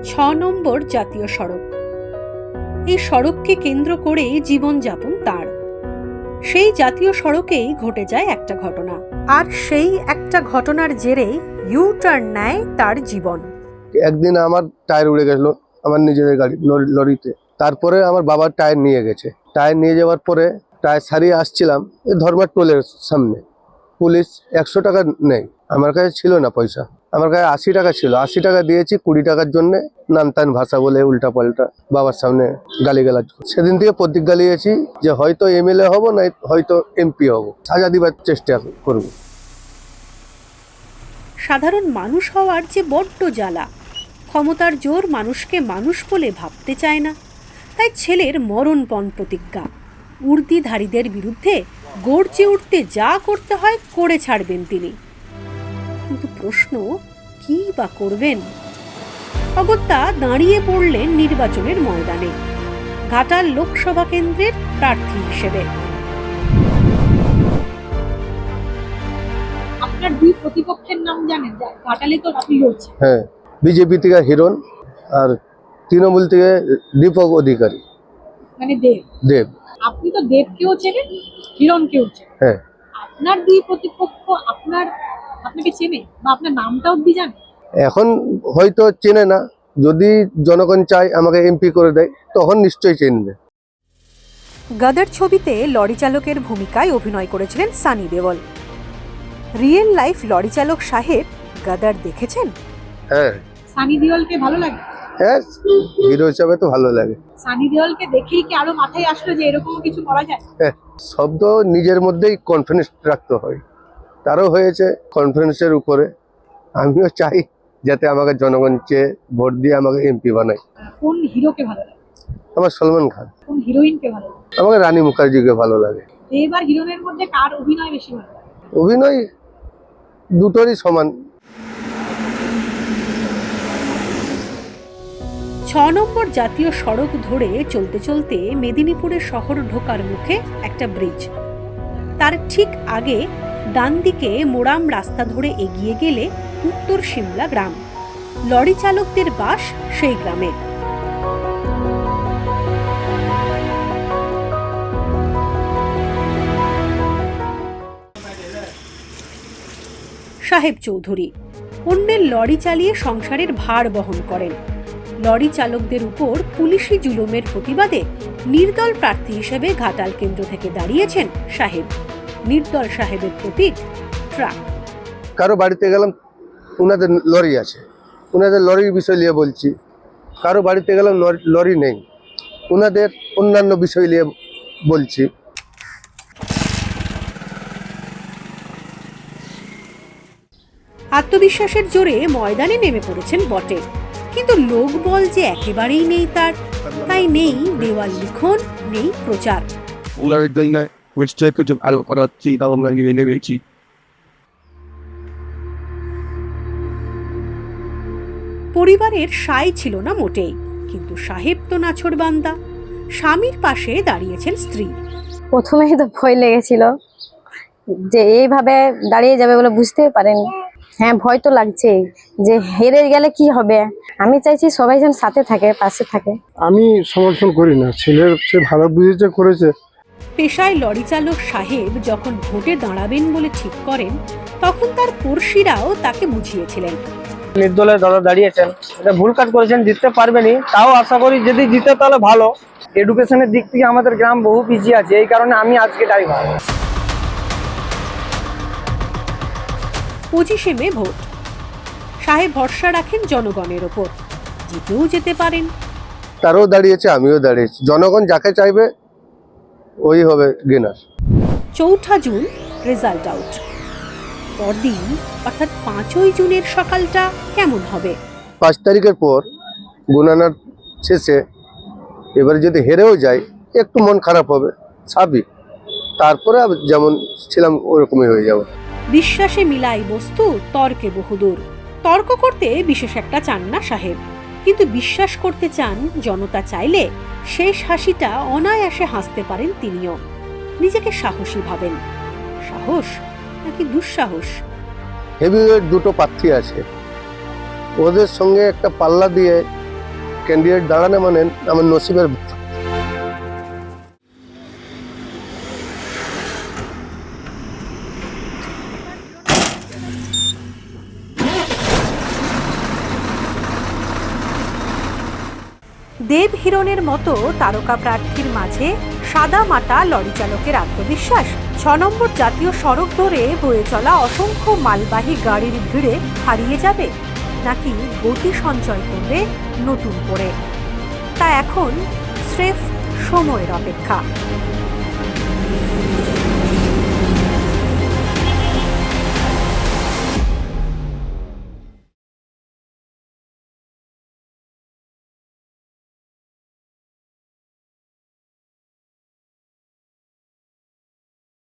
6 নম্বর জাতীয় সড়ক। এই সড়ককে কেন্দ্র করে জীবনযাপন তার। সেই জাতীয় সড়কেই ঘটে যায় একটা ঘটনা, আর সেই একটা ঘটনার জেরেই ইউ টার্ন নেয় তার জীবন। একদিন আমার টায়ার উড়ে গেল আমার নিজেদের গাড়ি লরিতে। তারপরে আমার বাবার টায়ার নিয়ে গেছে। টায়ার নিয়ে যাওয়ার পরে টায়ার সারিয়ে আসছিলাম ধর্মার টোলের সামনে। পুলিশ 100 টাকা নেই, আমার কাছে ছিল না পয়সা। আমার কাছে 80 টাকা ছিল। 80 টাকা দিয়েছি 20 টাকার জন্য নামতান ভাষা বলে উল্টা পাল্টা বাবার সামনে গালিগালাজ। সেদিন থেকে প্রতিজ্ঞা নিয়েছি যে হয়তো এমএলএ হব, না হয়তো এমপি হব, সাজা দিবার চেষ্টা করব। সাধারণ মানুষ হওয়ার যে বড্ড জ্বালা। ক্ষমতার জোর মানুষকে মানুষ বলে ভাবতে চায় না। তাই ছেলের মরণপণ প্রতিজ্ঞা। উর্দিধারীদের বিরুদ্ধে গর্জে উঠতে যা করতে হয় করে ছাড়বেন তিনি। কিন্তু প্রশ্ন, কি বা করবেন? অগত্যা দাঁড়িয়ে পড়লেন নির্বাচনের ময়দানে, ঘাটাল লোকসভা কেন্দ্রের প্রার্থী হিসেবে। আপনার দুই প্রতিপক্ষের নাম জানেন? ঘাটালে তো আপনি লড়ছেন। হ্যাঁ, বিজেপি থেকে হিরণ আর তৃণমূল থেকে দীপক অধিকারী। মানে দেব। আপনি তো দেবকেও চেনেন, হিরণকেও চেনেন। হ্যাঁ। আপনার দুই প্রতিপক্ষ আপনাকে চেনে বা আপনার নামটা অব্দি জানে? এখন হয়তো চেনে না, যদি জনগণ চায় আমাকে এমপি করে দেয় তখন নিশ্চয়ই চিনবে। গাদার ছবিতে লরি চালকের ভূমিকায় অভিনয় করেছিলেন Sunny Deol. Real life lorry চালক সাহেব গাদার দেখেছেন? হ্যাঁ। সানি দেওলকে ভালো লাগে? হ্যাঁ, হিরো হিসাবে তো ভালো লাগে। সানি দেওলকে দেখেই কি আরো মাথায় আসলো যে এরকম কিছু করা যায়? হ্যাঁ, শব্দ নিজের মধ্যেই কনফিডেন্স রাখতে হয়। তারও হয়েছে কনফিডেন্সের উপরে। আমিও চাই যাতে আমাকে জনগণ চেয়ে ভোট দিয়ে আমাকে এমপি বানায়। কোন হিরোকে ভালো লাগে? আমার সলমান খান। কোন হিরোইনকে ভালো লাগে? আমাকে রানী মুখার্জিকে ভালো লাগে। দেব আর হিরণের মধ্যে কার অভিনয় বেশি ভালো লাগে? অভিনয় দুটোরই সমান। 6 নম্বর জাতীয় সড়ক ধরে চলতে চলতে মেদিনীপুরের শহর ঢোকার মুখে একটা ব্রিজ। তার ঠিক আগে ডান দিকে মোরাম রাস্তা ধরে এগিয়ে গেলে উত্তর সিমলা গ্রাম। লরি চালকদের বাস সেই গ্রামে। সাহেব চৌধুরী অন্যের লরি চালিয়ে সংসারের ভার বহন করেন। লরি চালকদের উপর পুলিশি জুলুমের প্রতিবাদে নির্দল প্রার্থী হিসেবে ঘাটাল কেন্দ্র থেকে দাঁড়িয়েছেন সাহেব। নির্দল সাহেবের প্রতীক ট্রাক। কারো বাড়িতে গেলাম, ওনাদের লরি আছে, ওনাদের লরির বিষয় নিয়ে বলছি। কারো বাড়িতে গেলাম, লরি নেই, ওনাদের অন্যান্য বিষয় নিয়ে বলছি। আত্মবিশ্বাসের জোরে ময়দানে নেমে পড়েছেন বটে, কিন্তু লোকবল যে একেবারেই নেই তার। তাই নেই দেওয়াল লিখন, নেই প্রচার। পরিবারের সাই ছিল না মোটেই, কিন্তু সাহেব তো নাছোড়বান্দা। স্বামীর পাশে দাঁড়িয়েছেন স্ত্রী। প্রথমেই তো ভয় লেগেছিল যে এইভাবে দাঁড়িয়ে যাবে বলে বুঝতেই পারেনি। হ্যাঁ, ভয় তো লাগছেই যে হেরে গেলে কি হবে। আমি চাইছি সবাই যেন সাথে থাকে, পাশে থাকে। আমি সমর্থন করি না, ছেলের সে ভালো বুঝেছে করেছে। পেশায় লরি চালক সাহেব যখন ভোটে দাঁড়াবেন বলে ঠিক করেন, তখন তার পড়শিরাও তাকে বুঝিয়েছিলেন। নির্দলের দলে দাঁড়িয়েছেন, এটা ভুল কাজ করেছেন, জিততে পারবেনই। তাও আশা করি যদি জিতে তাহলে ভালো। এডুকেশনের দিক থেকে আমাদের গ্রাম বহু পিছিয়ে আছে, এই কারণে আমি আজকে ড্রাইভার। 25শে মে ভোট। সাহেব ভরসা রাখেন জনগণের ওপর, জিতেও যেতে পারেন। তারও দাঁড়িয়েছে, আমিও দাঁড়িয়েছি। জনগণ যাকে চাইবে ওই হবে গেনার। 4 June result out. পরদিন অর্থাৎ 5ই জুনের সকালটা কেমন হবে? 5 তারিখের পর গুনানার শেষে এবারে যদি হেরেও যায় একটু মন খারাপ হবে, স্বাভাবিক। তারপরে যেমন ছিলাম ওরকমই হয়ে যাবে। বিশ্বাসে মিলাই বস্তু, তর্কে বহুদূর। তর্ক করতে বিশেষ একটা চান না সাহেব, কিন্তু বিশ্বাস করতে চান জনতা চাইলে শেষ হাসিটা অনায়াসে হাসতে পারেন তিনিও। নিজেকে সাহসী ভাবেন। সাহস নাকি দুঃসাহস? হেভিওয়েট দুটো প্রার্থী আছে, ওদের সঙ্গে একটা পাল্লা দিয়ে ক্যান্ডিডেট দাঁড়ানো মানে আমার নসিবের দেব হিরণের মতো তারকা প্রার্থীর মাঝে সাদা মাটা লরি চালকের আত্মবিশ্বাস ৬ নম্বর জাতীয় সড়ক ধরে বয়ে চলা অসংখ্য মালবাহী গাড়ির ভিড়ে হারিয়ে যাবে, নাকি গতি সঞ্চয় করবে নতুন করে? তা এখন স্রেফ সময়ের অপেক্ষা।